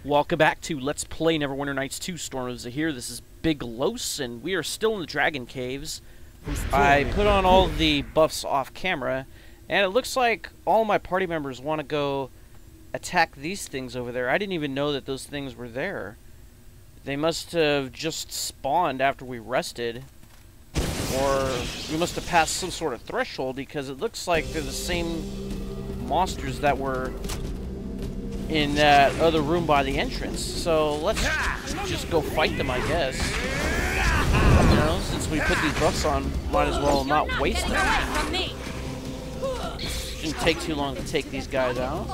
Welcome back to Let's Play Neverwinter Nights 2 Storm of Zehir. This is Big Los, and we are still in the Dragon Caves. I put on all the buffs off camera, and it looks like all my party members want to go attack these things over there. I didn't even know that those things were there. They must have just spawned after we rested, or we must have passed some sort of threshold, because it looks like they're the same monsters that were in that other room by the entrance. So let's just go fight them, I guess. You know, since we put these buffs on, might as well not waste them. Shouldn't take too long to take these guys out.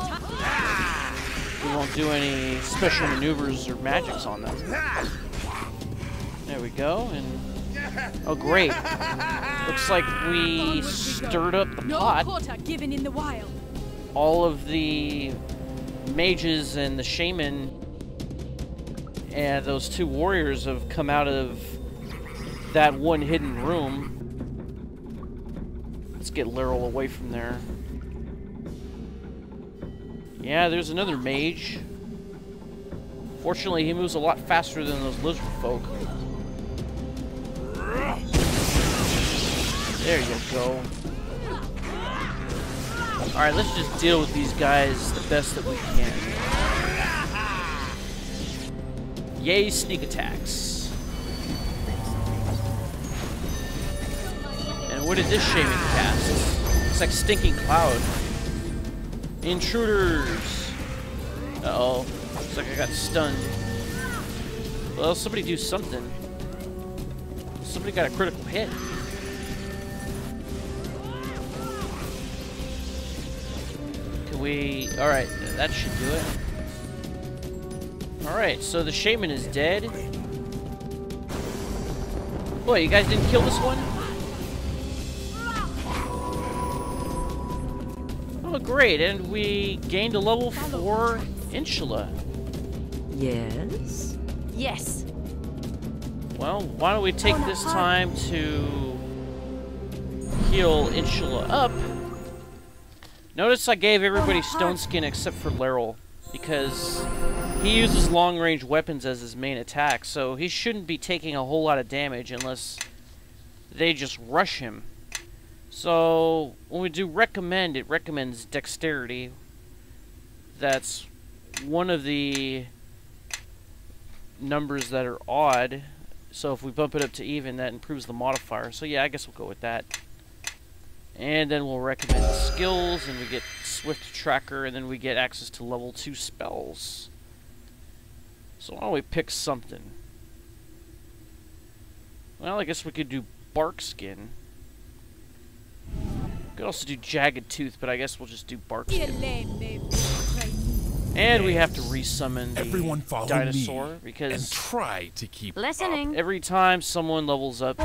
We won't do any special maneuvers or magics on them. There we go, and oh great. Looks like we stirred up the pot. All of the mages and the shaman and those two warriors have come out of that one hidden room. Let's get Laryl away from there. Yeah, there's another mage. Fortunately, he moves a lot faster than those lizard folk. There you go. Alright, let's just deal with these guys the best that we can. Yay, sneak attacks. And what did this shaman cast? It's like Stinking Cloud. Intruders! Uh-oh. Looks like I got stunned. Well, somebody do something. Somebody got a critical hit. Alright, that should do it. Alright, so the shaman is dead. Boy, you guys didn't kill this one? Oh, great, and we gained a level 4 Inshallah. Yes? Yes. Well, why don't we take this time to heal Inshallah up. Notice I gave everybody stone skin except for Laryl, because he uses long-range weapons as his main attack, so he shouldn't be taking a whole lot of damage unless they just rush him. So when we do recommend, it recommends dexterity. That's one of the numbers that are odd, so if we bump it up to even, that improves the modifier. So yeah, I guess we'll go with that. And then we'll recommend skills, and we get Swift Tracker, and then we get access to level 2 spells. So why don't we pick something? Well, I guess we could do Bark Skin. Could also do Jagged Tooth, but I guess we'll just do Bark Skin. And we have to resummon the dinosaur, because and try to keep listening. Every time someone levels up,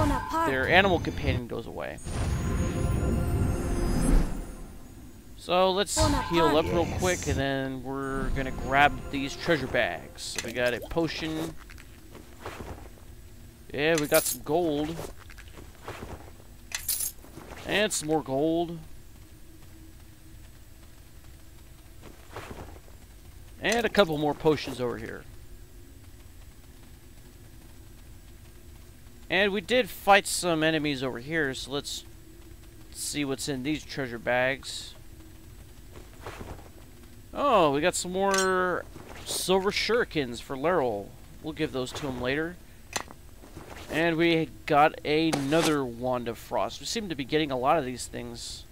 their animal companion goes away. So let's heal up real quick, and then we're gonna grab these treasure bags. So we got a potion. Yeah, we got some gold. And some more gold. And a couple more potions over here. And we did fight some enemies over here, so let's see what's in these treasure bags. Oh, we got some more silver shurikens for Laryl. We'll give those to him later. And we got another Wand of Frost. We seem to be getting a lot of these things.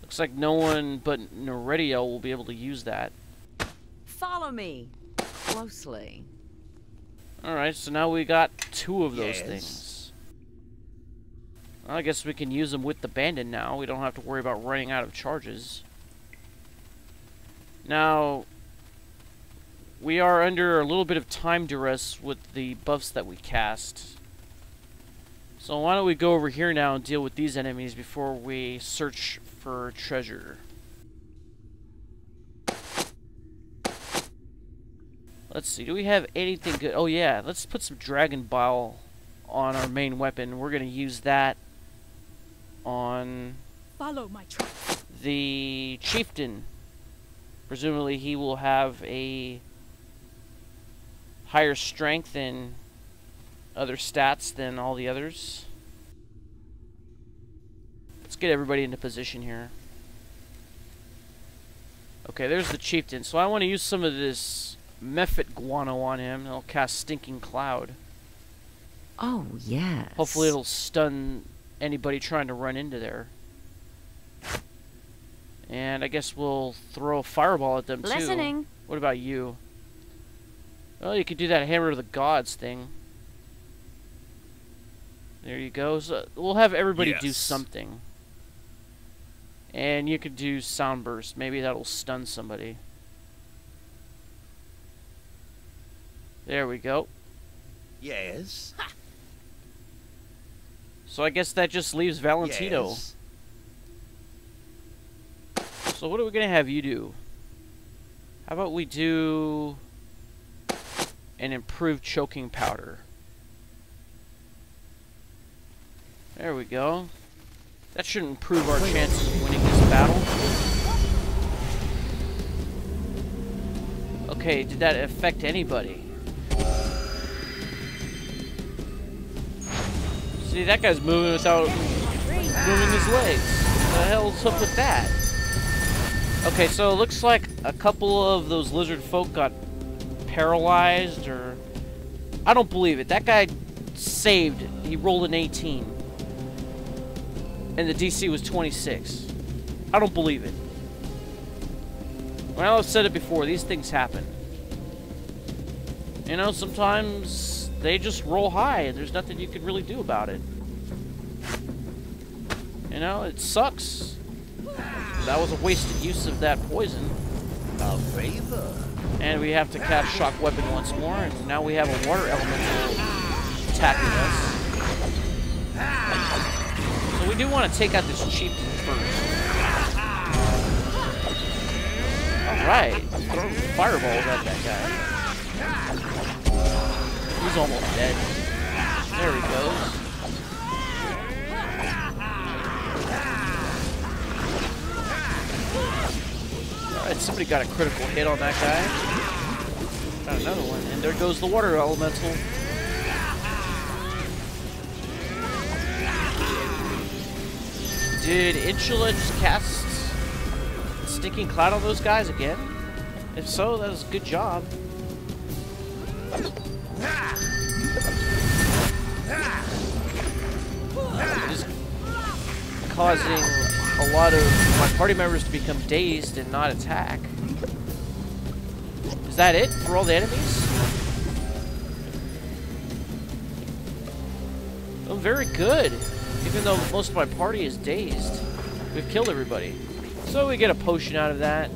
Looks like no one but Nerediel will be able to use that. Follow me closely. Alright, so now we got 2 of those things. Well, I guess we can use them with the bandit now. We don't have to worry about running out of charges. Now, we are under a little bit of time duress with the buffs that we cast. So why don't we go over here now and deal with these enemies before we search for treasure. Let's see, do we have anything good? Oh yeah, let's put some Dragon Bile on our main weapon. We're going to use that on Follow my track. the chieftain. Presumably he will have a higher strength and other stats than all the others. Let's get everybody into position here. Okay, there's the chieftain. So I want to use some of this Mephit guano on him. It'll cast Stinking Cloud. Oh, yes. Hopefully it'll stun anybody trying to run into there. And I guess we'll throw a fireball at them too. Listening. What about you? Oh, you could do that Hammer of the Gods thing. There you go. So we'll have everybody do something. And you could do Sound Burst. Maybe that'll stun somebody. There we go. Yes. So I guess that just leaves Valentino. Yes. So what are we going to have you do? How about we do an improved choking powder? There we go. That should improve our chances of winning this battle. Okay, did that affect anybody? See, that guy's moving without moving his legs. What the hell's up with that? Okay, so it looks like a couple of those lizard folk got paralyzed, or... I don't believe it. That guy saved. He rolled an 18. And the DC was 26. I don't believe it. Well, I've said it before. These things happen. You know, sometimes they just roll high, and there's nothing you can really do about it. You know, it sucks. That was a wasted use of that poison. A favor. And we have to cast Shock Weapon once more, and now we have a water elemental attacking us. So we do want to take out this chieftain first. Alright, throw fireballs at that guy. He's almost dead. There he goes. Alright, somebody got a critical hit on that guy. Got another one, and there goes the water elemental. Did Insula just cast Stinking Cloud on those guys again? If so, that was a good job. It is causing a lot of my party members to become dazed and not attack. Is that it for all the enemies? Oh, very good. Even though most of my party is dazed, we've killed everybody. So we get a potion out of that.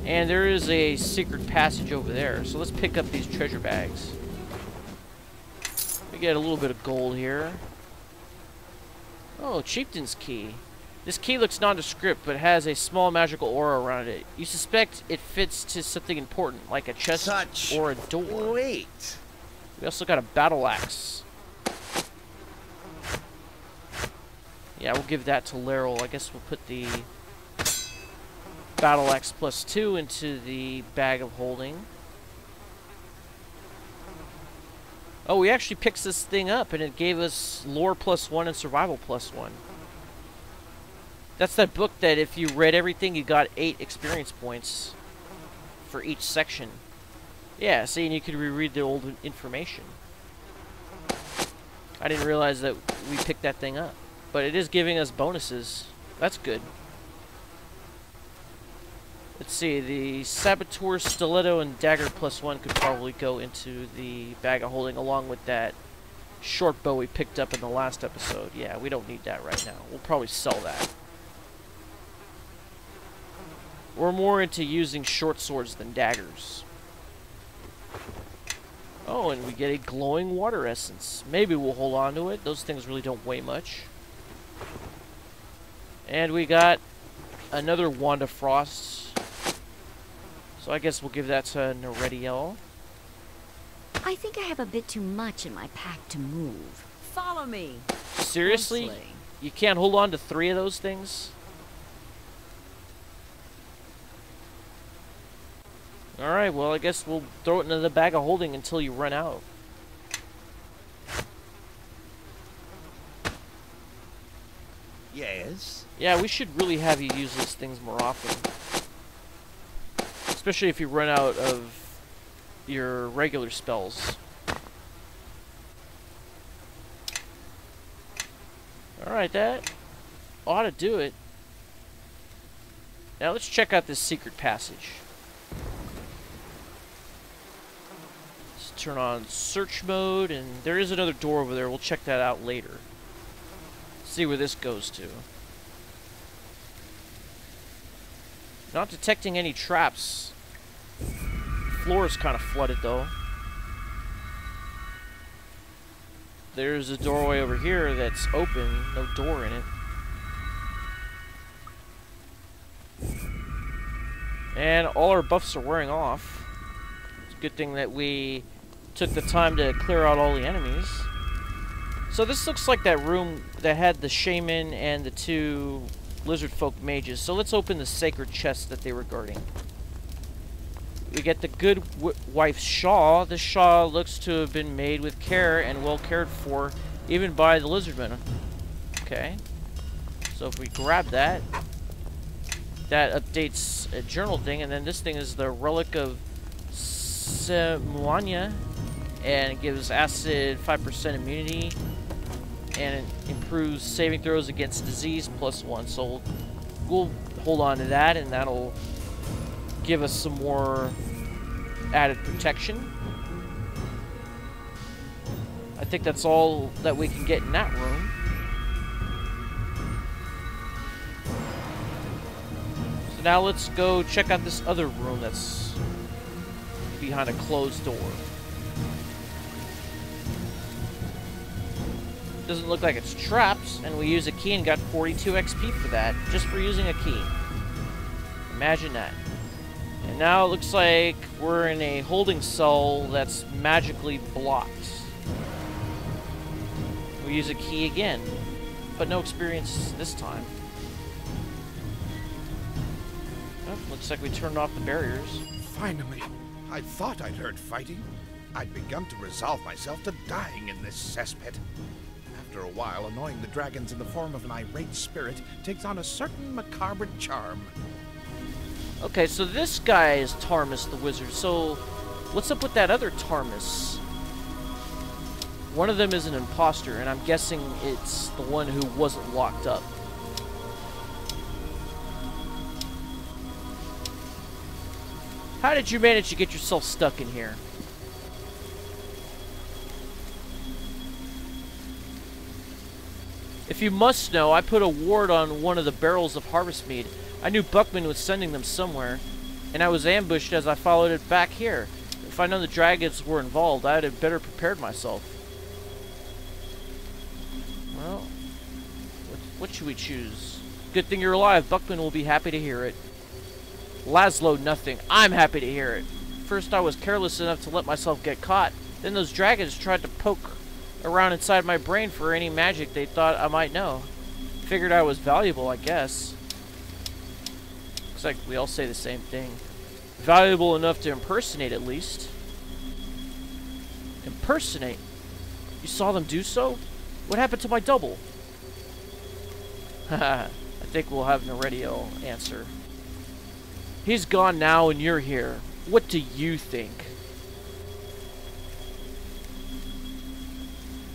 And there is a secret passage over there. So let's pick up these treasure bags. We get a little bit of gold here. Oh, Chieftain's Key. This key looks nondescript, but has a small magical aura around it. You suspect it fits to something important, like a chest or a door. Wait. We also got a battle axe. Yeah, we'll give that to Laryl. I guess we'll put the battle axe +2 into the bag of holding. Oh, we actually picked this thing up, and it gave us lore +1 and survival +1. That's that book that if you read everything, you got 8 experience points for each section. Yeah, see, and you could reread the old information. I didn't realize that we picked that thing up. But it is giving us bonuses. That's good. Let's see, the Saboteur, Stiletto, and Dagger +1 could probably go into the bag of holding along with that short bow we picked up in the last episode. Yeah, we don't need that right now. We'll probably sell that. We're more into using short swords than daggers. Oh, and we get a glowing water essence. Maybe we'll hold on to it. Those things really don't weigh much. And we got another Wand of Frost. So I guess we'll give that to Nerediel. I think I have a bit too much in my pack to move. Follow me. Seriously? Closely. You can't hold on to 3 of those things? Alright, well, I guess we'll throw it into the bag of holding until you run out. Yes. Yeah, we should really have you use these things more often. Especially if you run out of your regular spells. Alright, that ought to do it. Now let's check out this secret passage. Let's turn on search mode, and there is another door over there. We'll check that out later. See where this goes to. Not detecting any traps. Floor is kind of flooded though. There's a doorway over here that's open, no door in it. And all our buffs are wearing off. It's a good thing that we took the time to clear out all the enemies. So this looks like that room that had the shaman and the 2 lizardfolk mages. So let's open the sacred chest that they were guarding. We get the Goodwife shawl. This shawl looks to have been made with care and well cared for, even by the lizardmen. Okay. So if we grab that, that updates a journal thing, and then this thing is the relic of Siadys'variana, and it gives acid 5% immunity, and it improves saving throws against disease +1. So we'll hold on to that, and that'll give us some more added protection. I think that's all that we can get in that room. So now let's go check out this other room that's behind a closed door. Doesn't look like it's trapped, and we use a key and got 42 XP for that, just for using a key. Imagine that. And now it looks like we're in a holding cell that's magically blocked. We use a key again, but no experience this time. Oh, looks like we turned off the barriers. Finally, I thought I'd heard fighting. I'd begun to resolve myself to dying in this cesspit. After a while, annoying the dragons in the form of an irate spirit takes on a certain macabre charm. Okay, so this guy is Tarmas the wizard. So, what's up with that other Tarmas? One of them is an imposter, and I'm guessing it's the one who wasn't locked up. How did you manage to get yourself stuck in here? If you must know, I put a ward on one of the barrels of harvest mead. I knew Buckman was sending them somewhere, and I was ambushed as I followed it back here. If I'd known the dragons were involved, I'd have better prepared myself. Well, what should we choose? Good thing you're alive. Buckman will be happy to hear it. Laszlo, nothing. I'm happy to hear it. First I was careless enough to let myself get caught. Then those dragons tried to poke around inside my brain for any magic they thought I might know. Figured I was valuable, I guess. Looks like we all say the same thing. Valuable enough to impersonate, at least. Impersonate? You saw them do so? What happened to my double? Haha, I think we'll have Noredio answer. He's gone now and you're here. What do you think?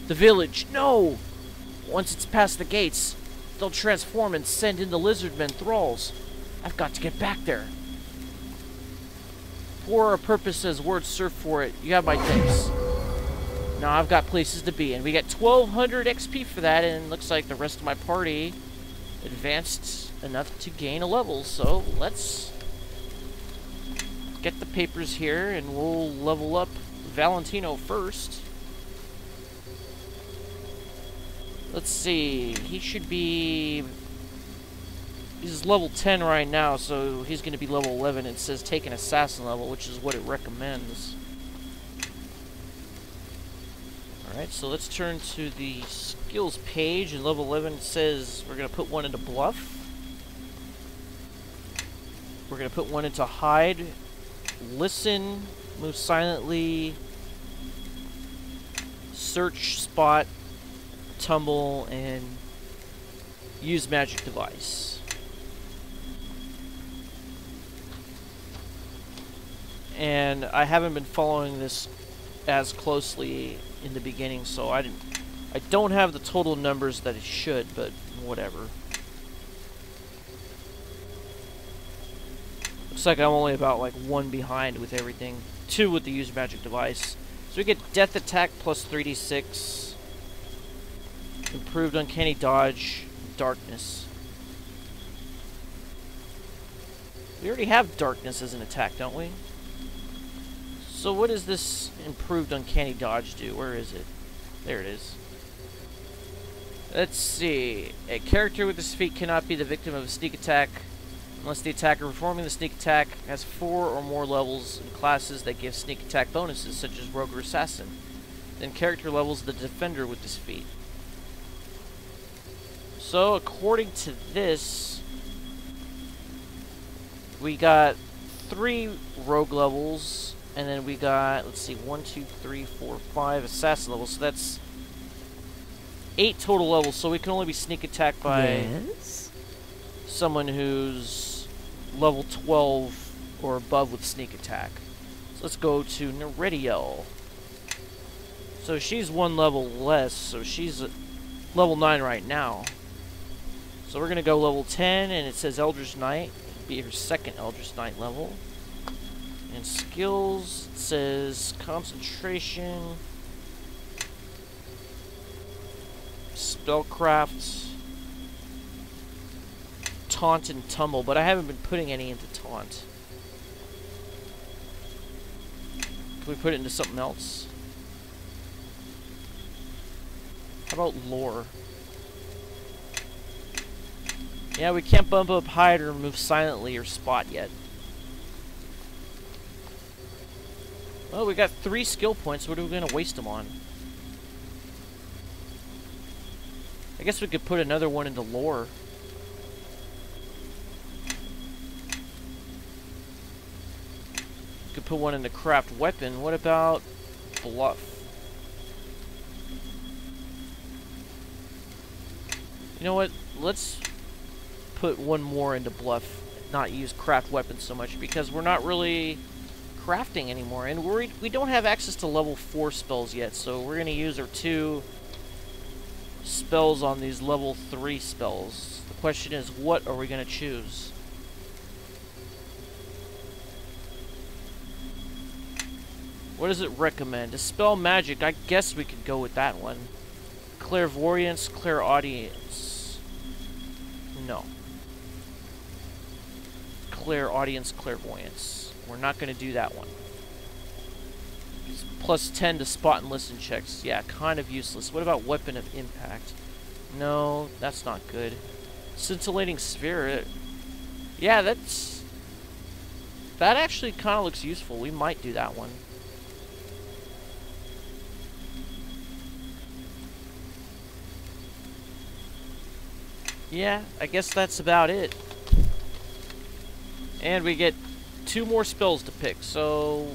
The village, no! Once it's past the gates, they'll transform and send in the lizardmen thralls. I've got to get back there. For a purpose as words serve for it, you have my thanks. Now I've got places to be, and we get 1200 XP for that, and looks like the rest of my party advanced enough to gain a level, so let's get the papers here, and we'll level up Valentino first. Let's see, he should be... He's level 10 right now, so he's going to be level 11. It says take an assassin level, which is what it recommends. Alright, so let's turn to the skills page. And level 11 it says we're going to put one into bluff. We're going to put one into hide. listen, move silently, search, spot, tumble, and use magic device. And I haven't been following this as closely in the beginning, so I don't have the total numbers that it should, but whatever. Looks like I'm only about like 1 behind with everything. 2 with the use magic device. So we get death attack plus 3d6. Improved uncanny dodge. Darkness. We already have darkness as an attack, don't we? So what does this improved uncanny dodge do? Where is it? There it is. Let's see. A character with this feat cannot be the victim of a sneak attack unless the attacker performing the sneak attack has 4 or more levels in classes that give sneak attack bonuses, such as rogue or assassin. Then character levels the defender with this feat. So according to this, we got 3 rogue levels, and then we got, let's see, 1, 2, 3, 4, 5 assassin levels. So that's 8 total levels. So we can only be sneak attacked by someone who's level 12 or above with sneak attack. So let's go to Neridiel. So she's 1 level less, so she's at level 9 right now. So we're going to go level 10, and it says Eldritch Knight. It'll be her 2nd Eldritch Knight level. And skills, it says concentration, spellcraft, taunt, and tumble, but I haven't been putting any into taunt. Can we put it into something else? How about lore? Yeah, we can't bump up, hide, or move silently or spot yet. Well, we got 3 skill points. What are we going to waste them on? I guess we could put another one into lore. We could put one into craft weapon. What about bluff? You know what? Let's put 1 more into bluff. Not use craft weapon so much, because we're not really crafting anymore, and we don't have access to level 4 spells yet, so we're going to use our 2 spells on these level 3 spells. The question is, what are we going to choose? What does it recommend? Dispel magic, I guess we could go with that one. Clairvoyance, clairaudience. No. Clairaudience, clairvoyance. We're not going to do that one. It's plus 10 to spot and listen checks. Yeah, kind of useless. What about weapon of impact? No, that's not good. Scintillating sphere. Yeah, that actually kind of looks useful. We might do that one. Yeah, I guess that's about it. And we get 2 more spells to pick, so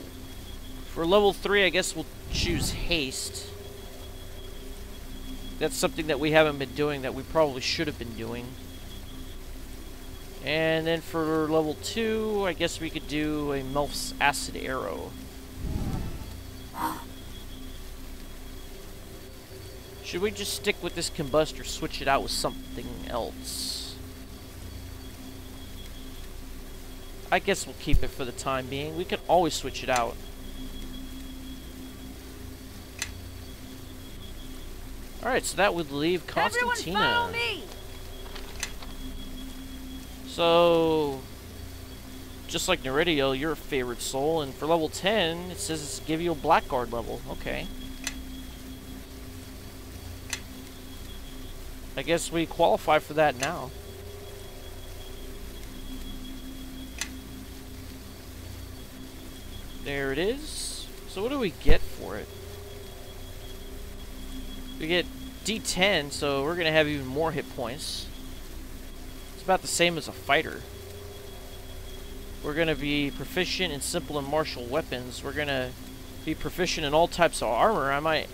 for level 3, I guess we'll choose haste. That's something that we haven't been doing that we probably should have been doing. And then for level 2, I guess we could do a Melf's acid arrow. Should we just stick with this combust or switch it out with something else? I guess we'll keep it for the time being. We can always switch it out. Alright, so that would leave Constantina. Everyone follow me! So, just like Neridiel, your favorite soul, and for level 10, it says it's give you a Blackguard level. Okay. I guess we qualify for that now. There it is. So what do we get for it? We get D10, so we're going to have even more hit points. It's about the same as a fighter. We're going to be proficient in simple and martial weapons. We're going to be proficient in all types of armor. I might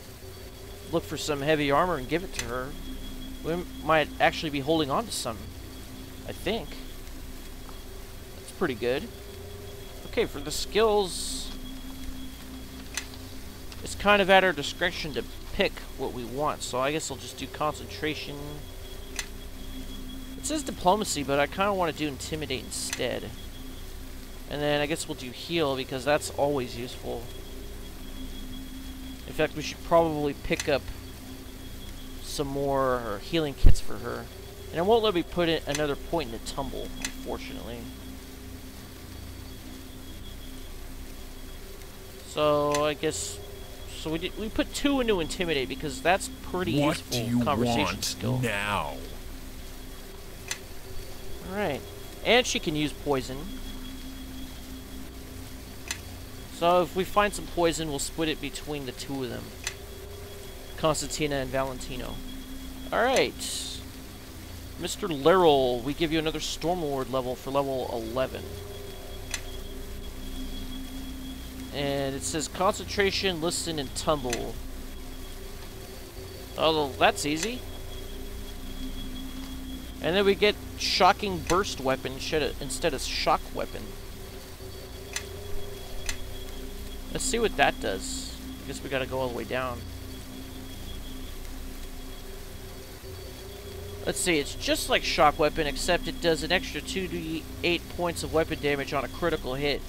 look for some heavy armor and give it to her. We might actually be holding on to some, I think. That's pretty good. Okay, for the skills, it's kind of at our discretion to pick what we want, so I guess I'll just do concentration. It says diplomacy, but I kind of want to do intimidate instead. And then I guess we'll do heal, because that's always useful. In fact, we should probably pick up some more healing kits for her. And it won't let me put in another point in the tumble, unfortunately. So I guess we put 2 into intimidate because that's pretty useful conversation skill. What do you want now? All right, and she can use poison. So if we find some poison, we'll split it between the 2 of them, Constantina and Valentino. All right, Mr. Laryl, we give you another Stormlord level for level 11. And it says concentration, listen, and tumble. Oh, that's easy. And then we get shocking burst weapon instead of shock weapon. Let's see what that does. I guess we gotta go all the way down. Let's see, it's just like shock weapon, except it does an extra 2d8 points of weapon damage on a critical hit.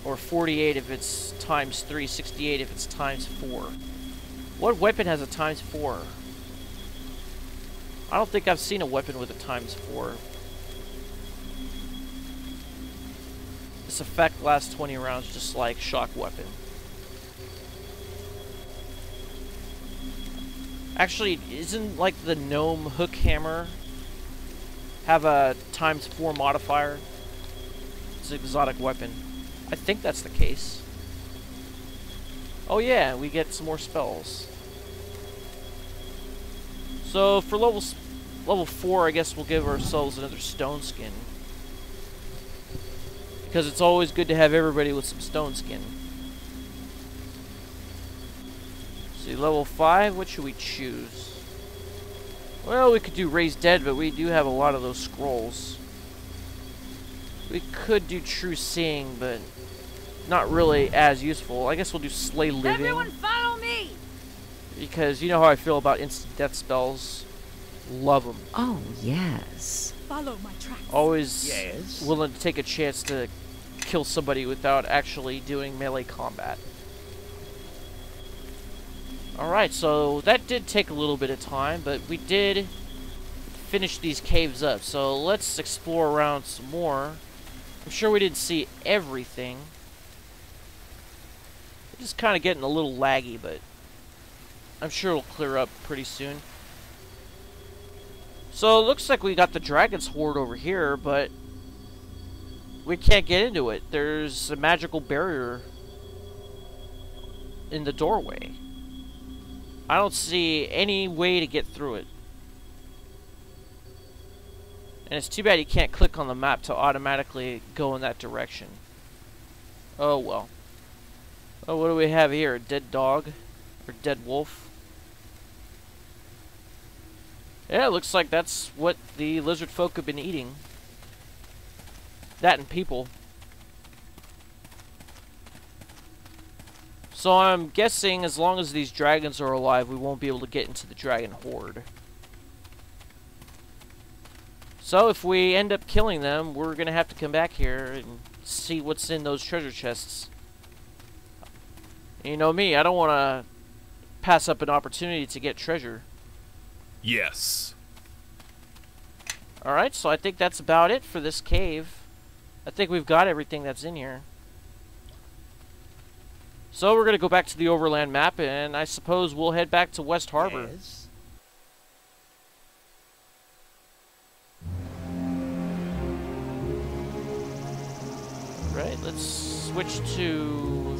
Or 48 if it's times 3, 68 if it's times 4. What weapon has a times 4? I don't think I've seen a weapon with a times 4. This effect lasts 20 rounds just like shock weapon. Actually, isn't like the gnome hook hammer have a times 4 modifier? It's an exotic weapon. I think that's the case. Oh yeah, we get some more spells. So for level 4, I guess we'll give ourselves another stone skin. Because it's always good to have everybody with some stone skin. See, level 5, what should we choose? Well, we could do Raise Dead, but we do have a lot of those scrolls. We could do True Seeing, but not really as useful. I guess we'll do Slay Living. Everyone follow me! Because you know how I feel about instant death spells. Love them. Oh, yes. Follow my tracks. Always willing to take a chance to kill somebody without actually doing melee combat. Alright, so that did take a little bit of time, but we did finish these caves up. So let's explore around some more. I'm sure we didn't see everything. It's just kind of getting a little laggy, but I'm sure it'll clear up pretty soon. So it looks like we got the dragon's horde over here, but we can't get into it. There's a magical barrier in the doorway. I don't see any way to get through it. And it's too bad you can't click on the map to automatically go in that direction. Oh well. Oh, what do we have here? A dead dog? Or dead wolf? Yeah, it looks like that's what the lizard folk have been eating. That and people. So I'm guessing as long as these dragons are alive, we won't be able to get into the dragon horde. So if we end up killing them, we're going to have to come back here and see what's in those treasure chests. You know me, I don't want to pass up an opportunity to get treasure. Yes. Alright, so I think that's about it for this cave. I think we've got everything that's in here. So we're going to go back to the overland map, and I suppose we'll head back to West Harbor. Yes. Right, let's switch to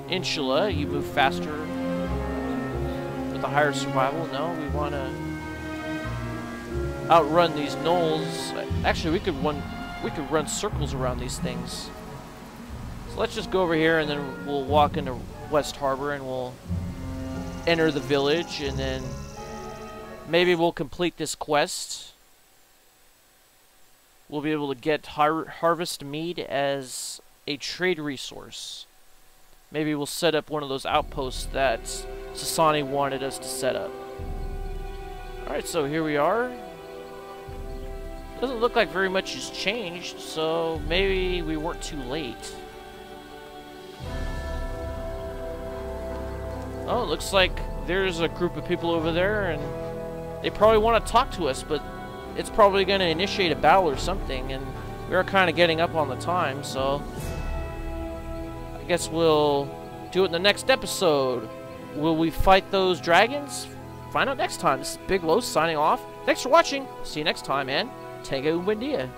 Insula. You move faster with a higher survival. No, we want to outrun these gnolls. Actually, we could we could run circles around these things. So let's just go over here, and then we'll walk into West Harbor, and we'll enter the village, and then maybe we'll complete this quest. We'll be able to get harvest mead as a trade resource. Maybe we'll set up one of those outposts that Sasani wanted us to set up. Alright, so here we are. Doesn't look like very much has changed, so maybe we weren't too late. Oh, it looks like there's a group of people over there, and they probably want to talk to us, but it's probably going to initiate a battle or something, and we are kind of getting up on the time, so I guess we'll do it in the next episode. Will we fight those dragons? Find out next time. This is Big Los signing off. Thanks for watching. See you next time, and Tenga Umbendia.